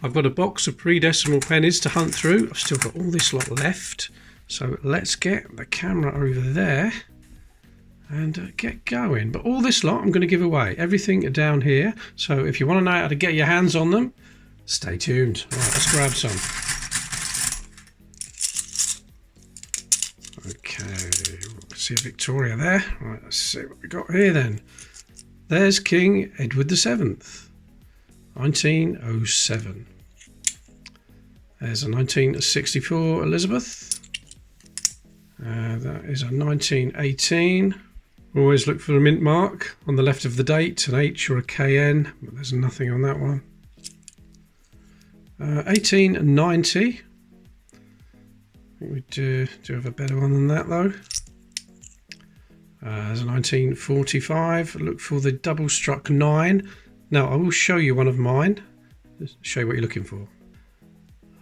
I've got a box of pre-decimal pennies to hunt through. I've still got all this lot left. So let's get the camera over there and get going. But all this lot I'm going to give away. Everything down here. So if you want to know how to get your hands on them, stay tuned. All right, let's grab some. Okay, see a Victoria there. Right, let's see what we got here then. There's King Edward VII, 1907. There's a 1964 Elizabeth. That is a 1918. Always look for a mint mark on the left of the date, an H or a KN, but there's nothing on that one. 1890. I think we do have a better one than that though. There's a 1945. Look for the double struck 9. Now I will show you one of mine. Just show you what you're looking for.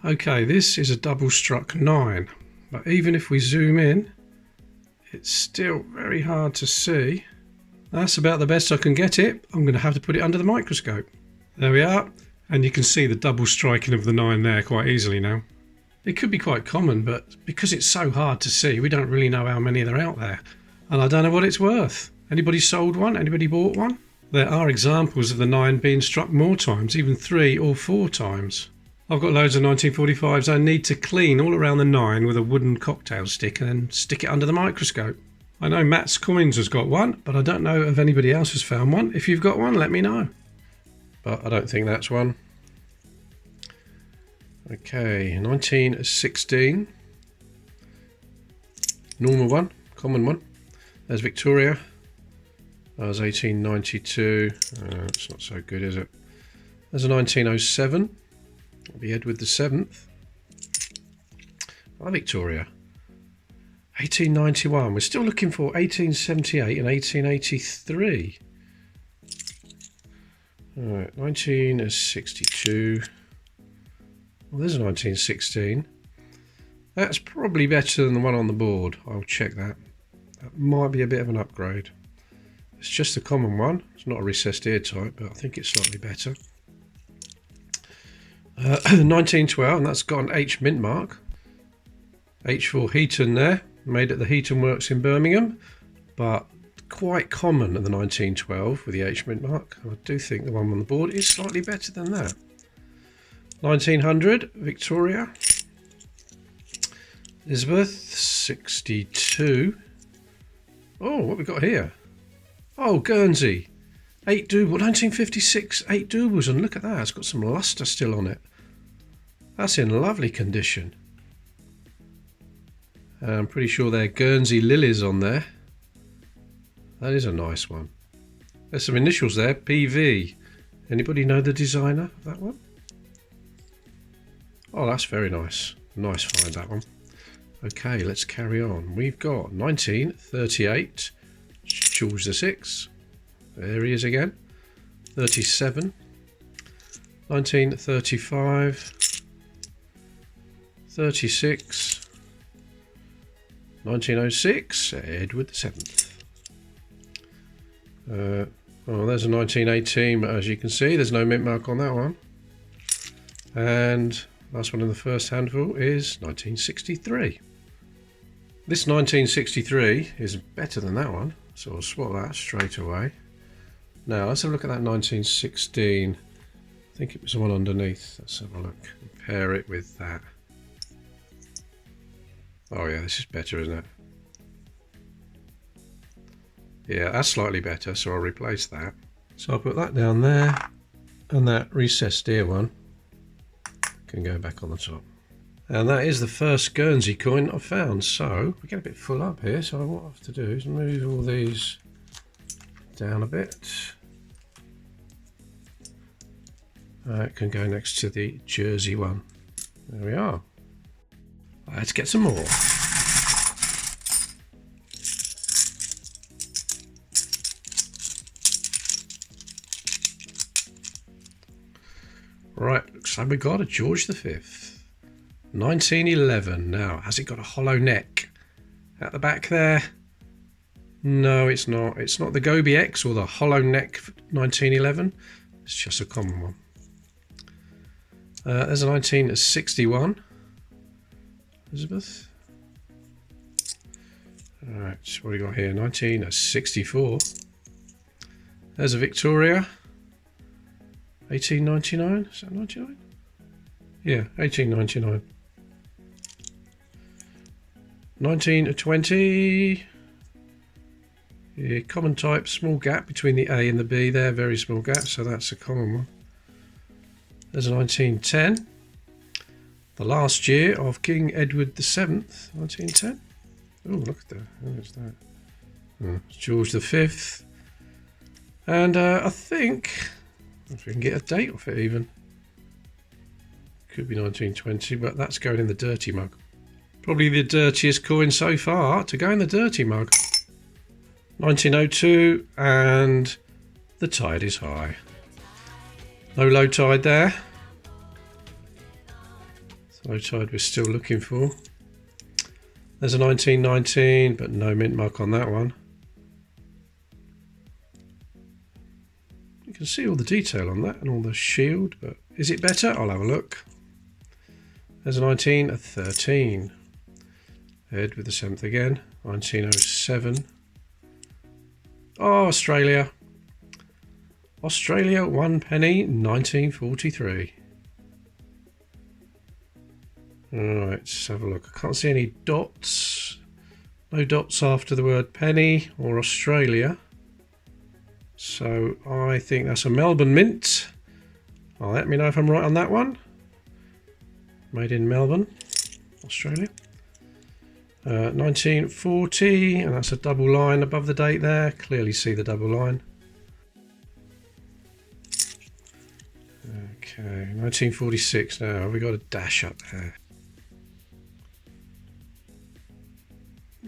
Okay, this is a double struck 9, but even if we zoom in, it's still very hard to see. That's about the best I can get it. I'm going to have to put it under the microscope. There we are, and you can see the double striking of the 9 there quite easily now. It could be quite common, but because it's so hard to see, we don't really know how many there are out there, and I don't know what it's worth. Anybody sold one? Anybody bought one? There are examples of the 9 being struck more times, even 3 or 4 times. I've got loads of 1945s I need to clean all around the 9 with a wooden cocktail stick and then stick it under the microscope. I know Matt's Coins has got one, but I don't know if anybody else has found one. If you've got one, let me know. But I don't think that's one. Okay, 1916. Normal one, common one. There's Victoria. That was 1892. It's not so good, is it? There's a 1907. That'll be Edward VII. Hi, Victoria. 1891. We're still looking for 1878 and 1883. Alright, 1962. Well, there's a 1916. That's probably better than the one on the board. I'll check that. That might be a bit of an upgrade. It's just a common one. It's not a recessed ear type, but I think it's slightly better. 1912, and that's got an H mint mark. H for Heaton there, made at the Heaton Works in Birmingham, but quite common at the 1912 with the H mint mark. I do think the one on the board is slightly better than that. 1900, Victoria. Elizabeth, 62. Oh, what we got here? Oh, Guernsey. 8 double, 1956, 8 doubles, and look at that, it's got some lustre still on it. That's in lovely condition. I'm pretty sure there are Guernsey lilies on there. That is a nice one. There's some initials there, PV. Anybody know the designer of that one? Oh, that's very nice. Nice find, that one. Okay, let's carry on. We've got 1938, George VI. There he is again. 37. 1935. 36. 1906. Edward VII. Oh, there's a 1918, but as you can see, there's no mint mark on that one. And last one in the first handful is 1963. This 1963 is better than that one, so I'll swap that straight away. Now let's have a look at that 1916. I think it was the one underneath. Let's have a look. Compare it with that. Oh yeah, this is better, isn't it? Yeah, that's slightly better, so I'll replace that. So I'll put that down there, and that recessed ear one can go back on the top. And that is the first Guernsey coin I've found. So we get a bit full up here, so what I have to do is move all these down a bit. It can go next to the Jersey one. There we are. Let's get some more. Right, looks like we got a George V. 1911. Now, has it got a hollow neck at the back there? No, it's not. It's not the Gobi X or the hollow neck 1911. It's just a common one. There's a 1961. Elizabeth. Alright, so what do we got here? 1964. There's a Victoria. 1899. Is that 99? Yeah, 1899. 1920. Yeah, common type, small gap between the A and the B there, very small gap, so that's a common one. There's a 1910. The last year of King Edward VII, 1910. Oh, look at that. Who's that? Oh, it's George V. And I think, if we can get a date off it even. Could be 1920, but that's going in the dirty mug. Probably the dirtiest coin so far to go in the dirty mug. 1902, and the tide is high. No low tide there. Low tide we're still looking for. There's a 1919, but no mint mark on that one. You can see all the detail on that and all the shield, but is it better? I'll have a look. There's a 1913. Ed with the 7th again. 1907. Oh, Australia. Australia, 1 penny, 1943. Alright, let's have a look. I can't see any dots. No dots after the word penny or Australia. So I think that's a Melbourne mint. Well, let me know if I'm right on that one. Made in Melbourne, Australia. 1940, and that's a double line above the date there. Clearly see the double line. Okay, 1946 now. Have we got a dash up there?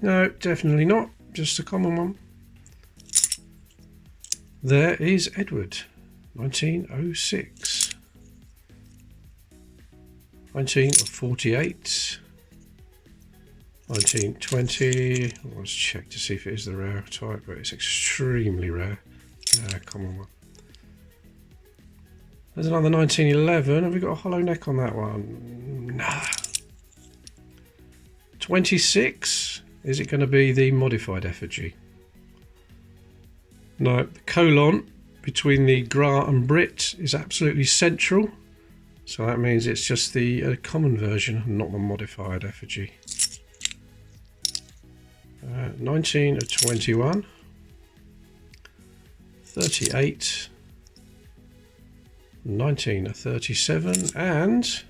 No, definitely not. Just a common one. There is Edward, 1906. 1948. 1920. Let's check to see if it is the rare type, but it's extremely rare. Common one. There's another 1911. Have we got a hollow neck on that one? Nah. 26. Is it going to be the modified effigy? No, the colon between the Gras and Brit is absolutely central. So that means it's just the common version, not the modified effigy. 1921. 38. 1937 and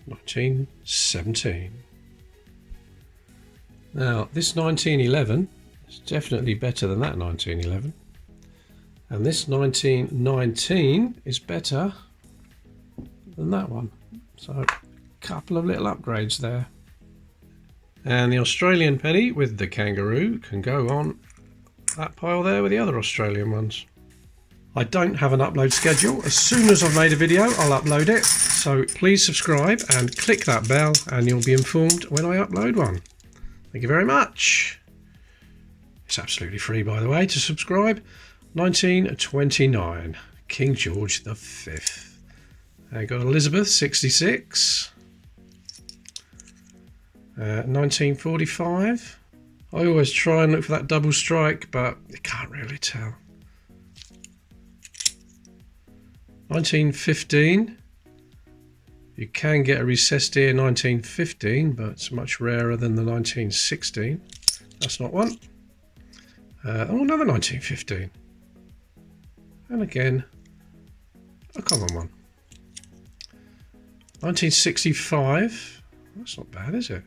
1917. Now this 1911 is definitely better than that 1911, and this 1919 is better than that one. So a couple of little upgrades there. And the Australian penny with the kangaroo can go on that pile there with the other Australian ones. I don't have an upload schedule. As soon as I've made a video, I'll upload it. So please subscribe and click that bell and you'll be informed when I upload one. Thank you very much. It's absolutely free, by the way, to subscribe. 1929, King George V. I got Elizabeth, 66. 1945. I always try and look for that double strike, but you can't really tell. 1915. You can get a recessed ear 1915, but it's much rarer than the 1916. That's not one. Another 1915. And again, a common one. 1965. That's not bad, is it?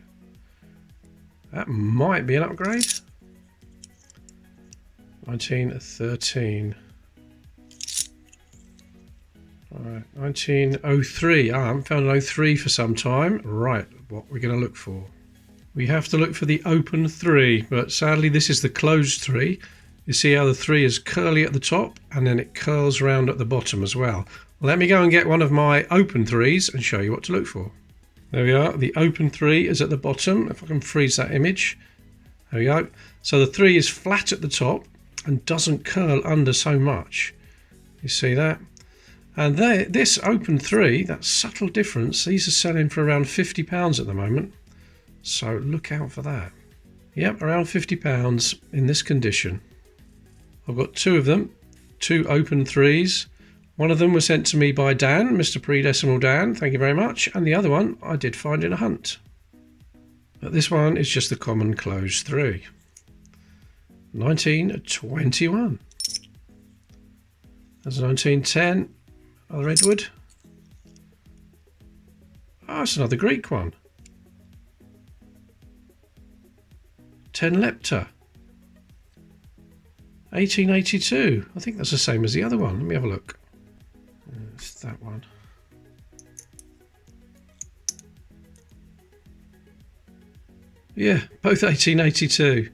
That might be an upgrade. 1913. Alright, 1903. I haven't found an 03 for some time. Right, what we're going to look for. We have to look for the open 3, but sadly this is the closed 3. You see how the 3 is curly at the top and then it curls round at the bottom as well. Let me go and get one of my open 3s and show you what to look for. There we are, the open 3 is at the bottom. If I can freeze that image. There we go. So the 3 is flat at the top and doesn't curl under so much. You see that? And this open 3, that subtle difference, these are selling for around £50 at the moment. So look out for that. Yep, around £50 in this condition. I've got 2 of them, 2 open 3s. One of them was sent to me by Dan, Mr. Predecimal Dan, thank you very much. And the other one I did find in a hunt. But this one is just the common closed 3. 1921. That's 1910. Other Edward. Oh, that's another Greek one. 10 Lepta. 1882. I think that's the same as the other one. Let me have a look. It's that one. Yeah, both 1882.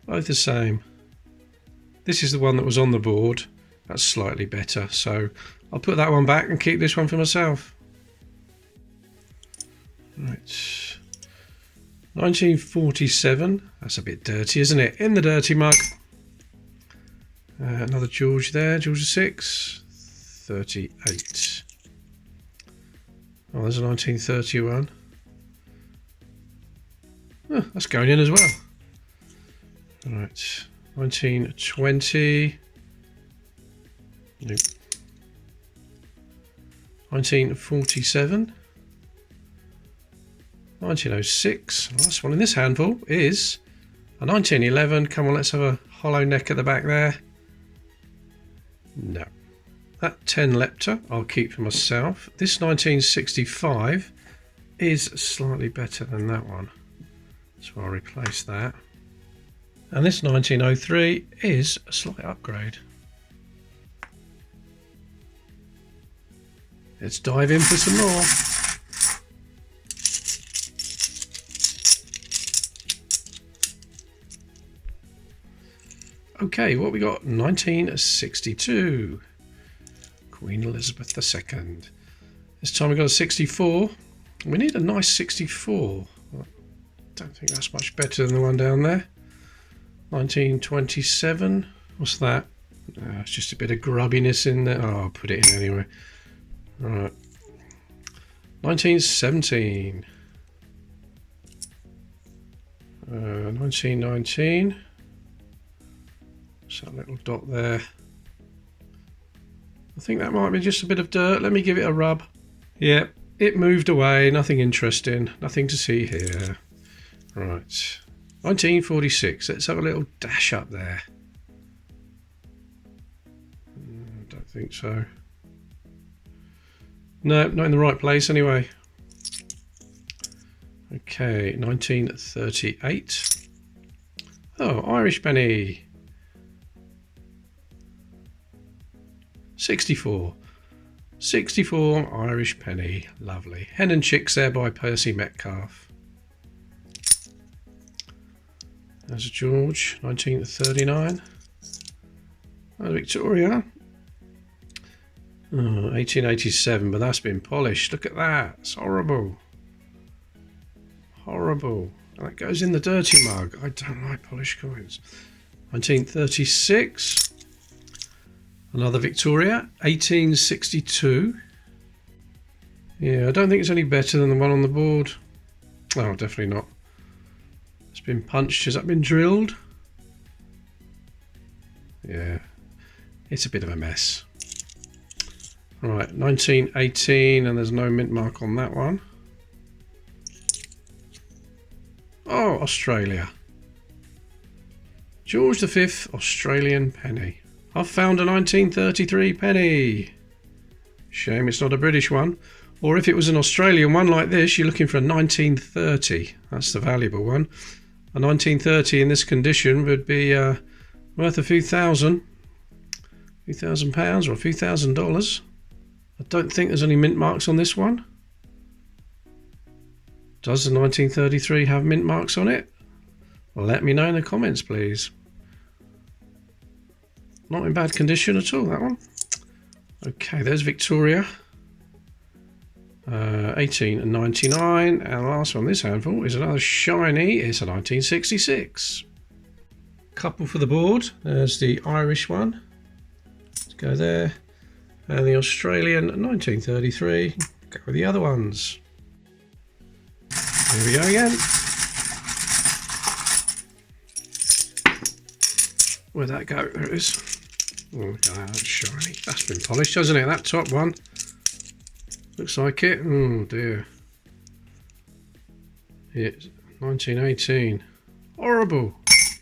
Both the same. This is the one that was on the board. That's slightly better, so I'll put that one back and keep this one for myself. Right. 1947. That's a bit dirty, isn't it? In the dirty mug. Another George there. George VI. 38. Oh, there's a 1931. Oh, that's going in as well. Right. 1920. Nope. 1947. 1906. The last one in this handful is a 1911. Come on, let's have a hollow neck at the back there. No. That 10 Lepta I'll keep for myself. This 1965 is slightly better than that one, so I'll replace that. And this 1903 is a slight upgrade. Let's dive in for some more. Okay, what we got? 1962. Queen Elizabeth II. This time we got a 64. We need a nice 64. I don't think that's much better than the one down there. 1927. What's that? It's just a bit of grubbiness in there. Oh, I'll put it in anyway. Right. 1917. 1919. What's that little dot there? I think that might be just a bit of dirt. Let me give it a rub. Yep, it moved away. Nothing interesting. Nothing to see here. Right. 1946. Let's have a little dash up there. Don't think so. No, not in the right place anyway. Okay, 1938. Oh, Irish penny. 64. 64 Irish penny. Lovely. Hen and Chicks there by Percy Metcalfe. There's a George, 1939. And Victoria. Oh, 1887, but that's been polished. Look at that. It's horrible. Horrible. And that goes in the dirty mug. I don't like polished coins. 1936. Another Victoria, 1862. Yeah, I don't think it's any better than the one on the board. Oh, definitely not. It's been punched. Has that been drilled? Yeah, it's a bit of a mess. Right, 1918, and there's no mint mark on that one. Oh, Australia. George V, Australian penny. I've found a 1933 penny. Shame it's not a British one. Or if it was an Australian one like this, you're looking for a 1930. That's the valuable one. A 1930 in this condition would be worth a few thousand pounds or a few $1,000. I don't think there's any mint marks on this one. Does the 1933 have mint marks on it? Well, let me know in the comments, please. Not in bad condition at all, that one. Okay, there's Victoria. 1899. And the last one, this handful, is another shiny. It's a 1966. Couple for the board. There's the Irish one. Let's go there. And the Australian 1933. Go with the other ones. Here we go again. Where'd that go? There it is. Oh, look at that, that's shiny. That's been polished, hasn't it? That top one. Looks like it. Oh dear. It's 1918. Horrible.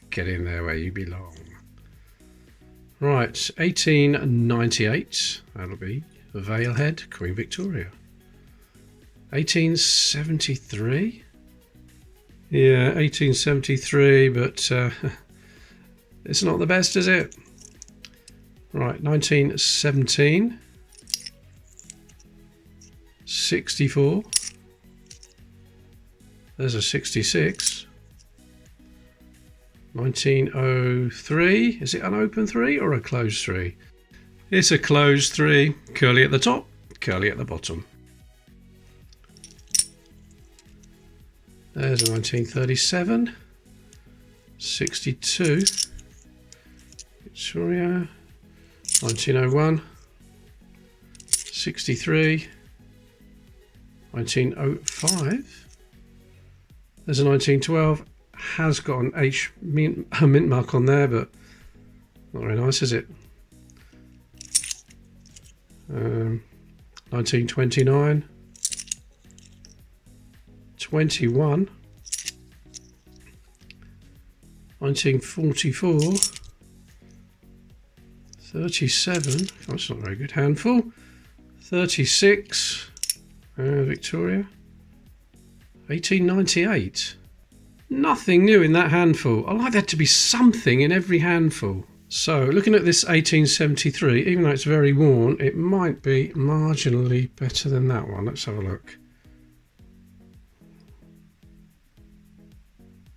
Get in there where you belong. Right, 1898. That'll be Valehead, Queen Victoria. 1873. Yeah, 1873, but it's not the best, is it? Right, 1917. 64. There's a 66. 1903. Is it an open 3 or a closed 3? It's a closed 3. Curly at the top, curly at the bottom. There's a 1937. 62. Victoria. 1901. 63. 1905. There's a 1912. Has got an H mint mark on there, but not very nice, is it? 1929. 21. 1944. 37. Oh, that's not a very good handful. 36. Victoria. 1898. Nothing new in that handful. I like there to be something in every handful. So looking at this 1873, even though it's very worn, it might be marginally better than that one. Let's have a look.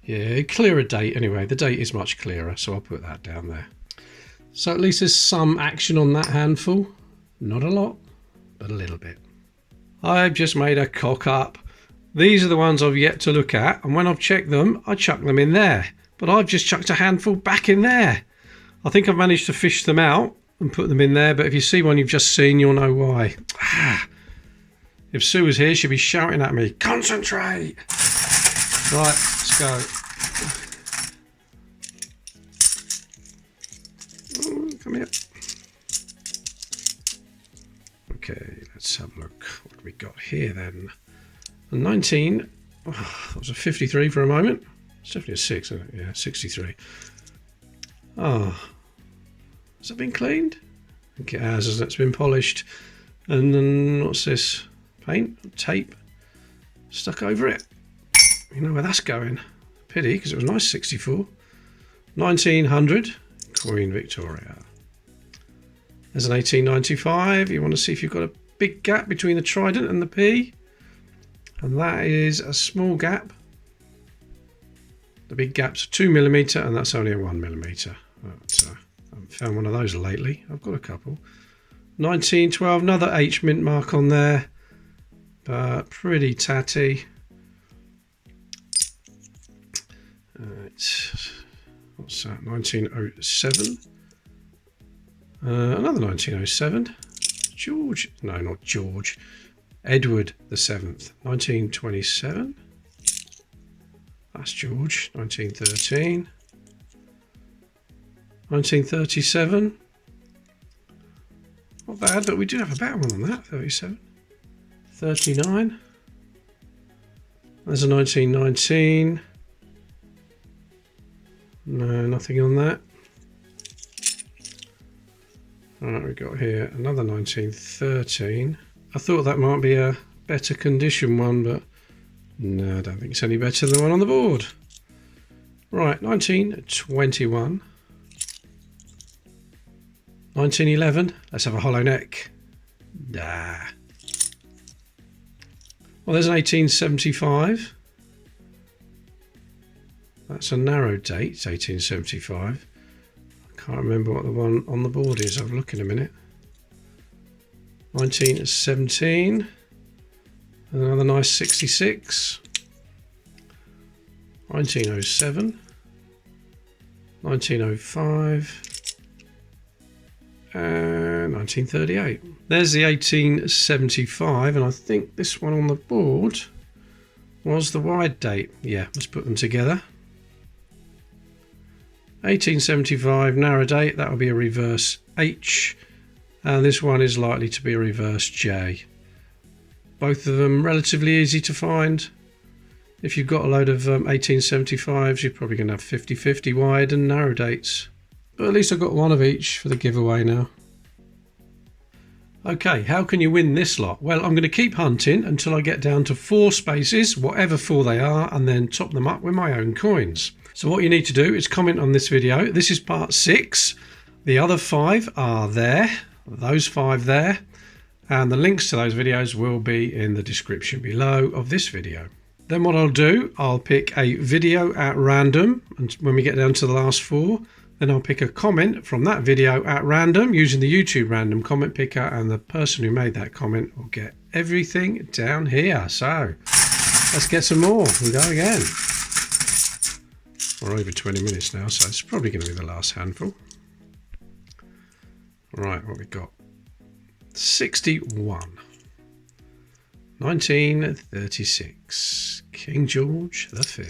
Yeah, clearer date anyway. The date is much clearer, so I'll put that down there. So at least there's some action on that handful. Not a lot, but a little bit. I've just made a cock up. These are the ones I've yet to look at, and when I've checked them, I chuck them in there. But I've just chucked a handful back in there. I think I've managed to fish them out and put them in there, but if you see one you've just seen, you'll know why. If Sue was here, she'd be shouting at me, "Concentrate!" Right, let's go. Oh, come here. Okay, let's have a look. What do we got here then? A 19. Oh, that was a 53 for a moment. It's definitely a 6, isn't it? Yeah, 63. Oh, has that been cleaned? I think it has, hasn't it? It's been polished. And then what's this? Paint, tape, stuck over it. You know where that's going. Pity, because it was nice. 64. 1900. Queen Victoria. There's an 1895. You want to see if you've got a big gap between the trident and the P. And that is a small gap. The big gap's 2mm, and that's only a 1mm. But, I haven't found one of those lately. I've got a couple. 1912, another H mint mark on there, but pretty tatty. What's that? 1907. Another 1907. George. No, not George. Edward the 7th. 1927. That's George. 1913. 1937. Not bad, but we do have a better one than that. 37. 39. There's a 1919. No, nothing on that. Right, we've got here another 1913. I thought that might be a better condition one, but no, I don't think it's any better than the one on the board. Right, 1921. 1911. Let's have a hollow neck. Nah. Well, there's an 1875. That's a narrow date, it's 1875. I can't remember what the one on the board is. I'll look in a minute. 1917. Another nice 66. 1907. 1905. and 1938. There's the 1875, and I think this one on the board was the wide date. Yeah, let's put them together. 1875 narrow date, that will be a reverse H, and this one is likely to be a reverse J. Both of them relatively easy to find. If you've got a load of 1875s, you're probably going to have 50-50 wide and narrow dates. But at least I've got one of each for the giveaway now. Okay, how can you win this lot? Well, I'm going to keep hunting until I get down to 4 spaces, whatever 4 they are, and then top them up with my own coins. So what you need to do is comment on this video. This is part 6. The other 5 are there, those 5 there, and the links to those videos will be in the description below of this video. Then what I'll do, I'll pick a video at random, and when we get down to the last 4, then I'll pick a comment from that video at random using the YouTube random comment picker, and the person who made that comment will get everything down here. So let's get some more. We'll go again. We're over 20 minutes now, so it's probably going to be the last handful. Right, what we got? 61. 1936. King George V.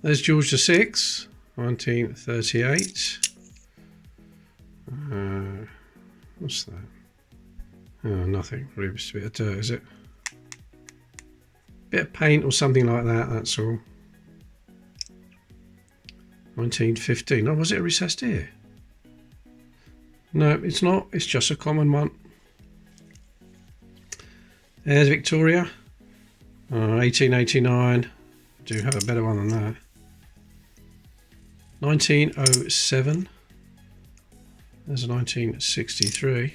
There's George VI. 1938. What's that? Oh, nothing. Really, just a bit of dirt, is it? Bit of paint or something like that, that's all. 1915. Oh, was it a recessed ear? No, it's not. It's just a common one. There's Victoria. 1889. Do have a better one than that. 1907. There's a 1963.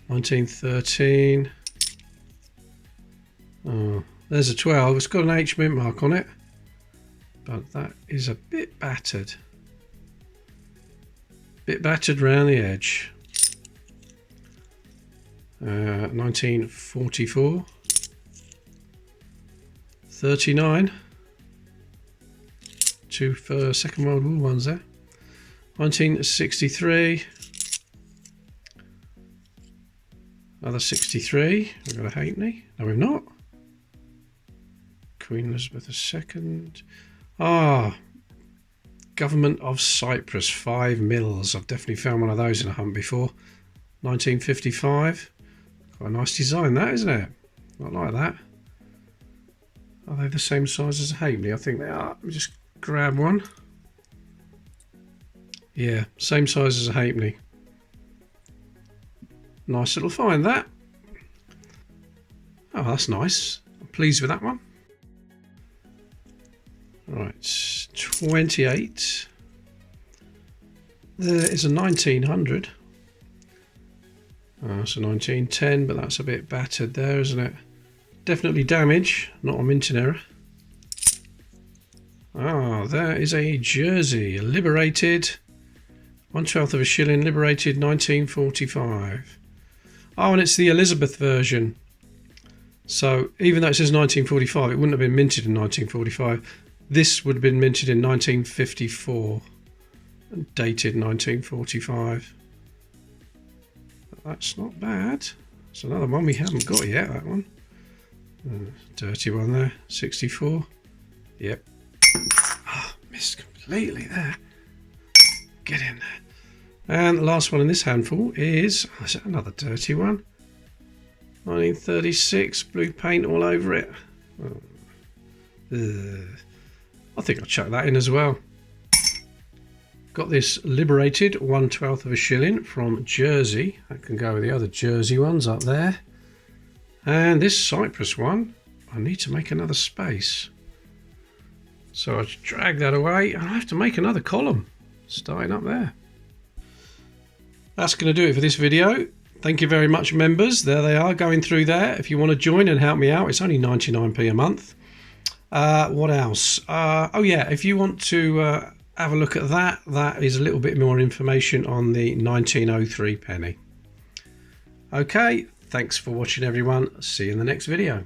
1913. Oh, there's a 12. It's got an H mint mark on it, but that is a bit battered. Bit battered round the edge. 1944. 39. 2 for Second World War ones there. 1963. Another 63. We've got a halfpenny. No, we've not. Queen Elizabeth II. Ah, Government of Cyprus, 5 mils. I've definitely found one of those in a hunt before. 1955. Quite a nice design that, isn't it? I like that. Are they the same size as a halfpenny? I think they are. Let me just grab one. Yeah, same size as a halfpenny. Nice little find that. Oh, that's nice. I'm pleased with that one. Right, 28. There is a 1900. That's a 1910, but that's a bit battered there, isn't it? Definitely damage, not a minting error. Ah, there is a Jersey, liberated, 1/12 of a shilling, liberated 1945. Oh, and it's the Elizabeth version. So even though it says 1945, it wouldn't have been minted in 1945. This would have been minted in 1954 and dated 1945. But that's not bad. It's another one we haven't got yet, that one. Dirty one there, 64. Yep. Oh, missed completely there. Get in there. And the last one in this handful is another dirty one. 1936, blue paint all over it. Oh. I think I'll chuck that in as well. Got this liberated 1/12 of a shilling from Jersey. That can go with the other Jersey ones up there. And this Cyprus one, I need to make another space. So I drag that away and I have to make another column starting up there. That's going to do it for this video. Thank you very much, members. There they are going through there. If you want to join and help me out, it's only 99p a month. What else? Oh yeah, if you want to have a look at that, that is a little bit more information on the 1903 penny. Okay, thanks for watching everyone. See you in the next video.